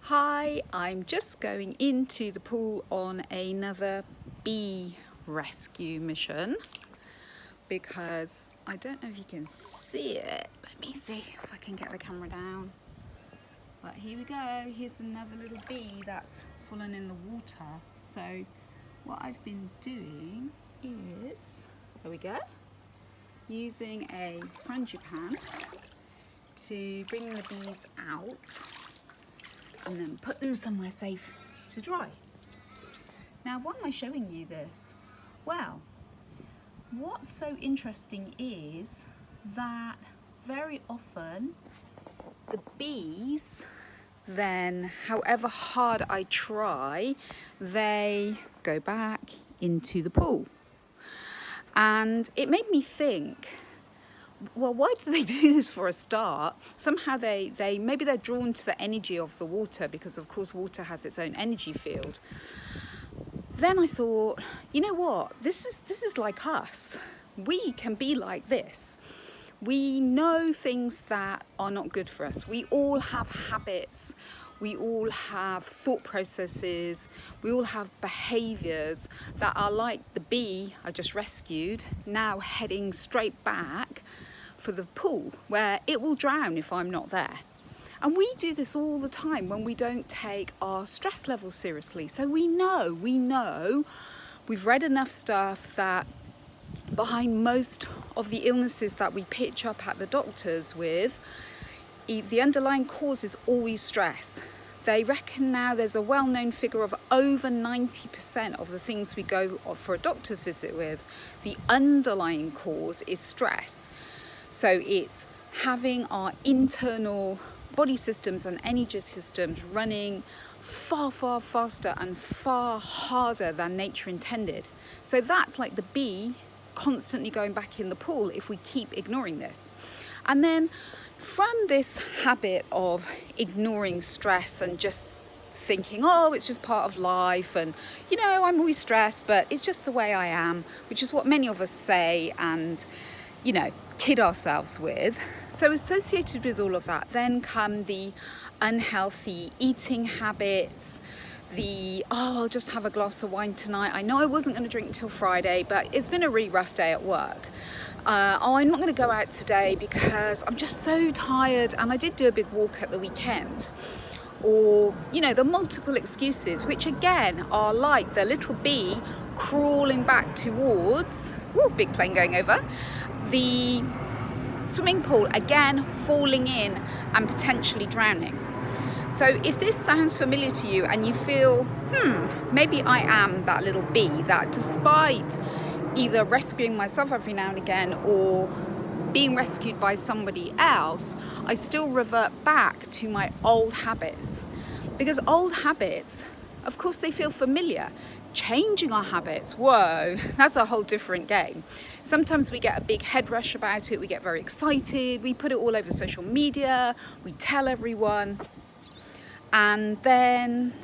Hi, I'm just going into the pool on another bee rescue mission because I don't know if you can see it. Let me see if I can get the camera down. But here we go, here's another little bee that's fallen in the water. So what I've been doing is, there we go, using a frangipane to bring the bees out and then put them somewhere safe to dry. Now, why am I showing you this? Well, what's so interesting is that very often the bees then, however hard I try, they go back into the pool. And it made me think, well, why do they do this for a start? Somehow maybe they're drawn to the energy of the water because of course water has its own energy field. Then I thought, you know what? This is like us. We can be like this. We know things that are not good for us. We all have habits. We all have thought processes. We all have behaviors that are like the bee I just rescued, now heading straight back for the pool where it will drown if I'm not there. And we do this all the time when we don't take our stress levels seriously. So we know, we've read enough stuff that behind most of the illnesses that we pitch up at the doctors with, the underlying cause is always stress. They reckon now there's a well-known figure of over 90% of the things we go for a doctor's visit with, the underlying cause is stress. So it's having our internal body systems and energy systems running far, far faster and far harder than nature intended. So that's like the bee constantly going back in the pool if we keep ignoring this. And then from this habit of ignoring stress and just thinking, oh, it's just part of life and, you know, I'm always stressed, but it's just the way I am, which is what many of us say and, you know, kid ourselves with. So associated with all of that then come the unhealthy eating habits, I'll just have a glass of wine tonight. I know I wasn't going to drink till Friday, but it's been a really rough day at work. I'm not going to go out today because I'm just so tired and I did do a big walk at the weekend. Or, you know, the multiple excuses, which again are like the little bee crawling back towards, big plane going over, the swimming pool, again falling in and potentially drowning. So if this sounds familiar to you and you feel, maybe I am that little bee that despite either rescuing myself every now and again or being rescued by somebody else, I still revert back to my old habits. Because old habits, of course, they feel familiar. Changing our habits, whoa, that's a whole different game. Sometimes we get a big head rush about it, we get very excited, we put it all over social media, we tell everyone. And then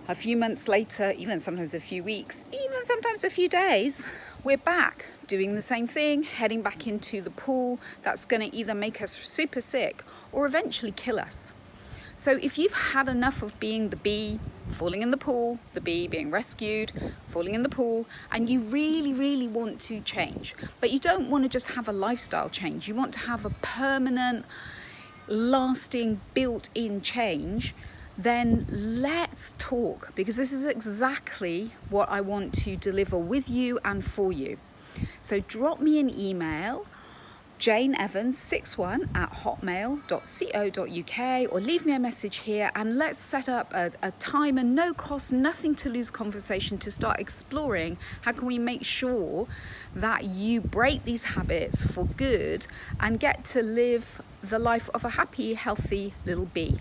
a few months later, even sometimes a few weeks, even sometimes a few days, we're back doing the same thing, heading back into the pool that's going to either make us super sick or eventually kill us. So if you've had enough of being the bee falling in the pool, the bee being rescued, falling in the pool, and you really, really want to change, but you don't want to just have a lifestyle change, you want to have a permanent, lasting, built-in change, then let's talk, because this is exactly what I want to deliver with you and for you. So drop me an email, janeevans61@hotmail.co.uk, or leave me a message here and let's set up a time and no cost, nothing to lose conversation to start exploring how can we make sure that you break these habits for good and get to live the life of a happy, healthy little bee.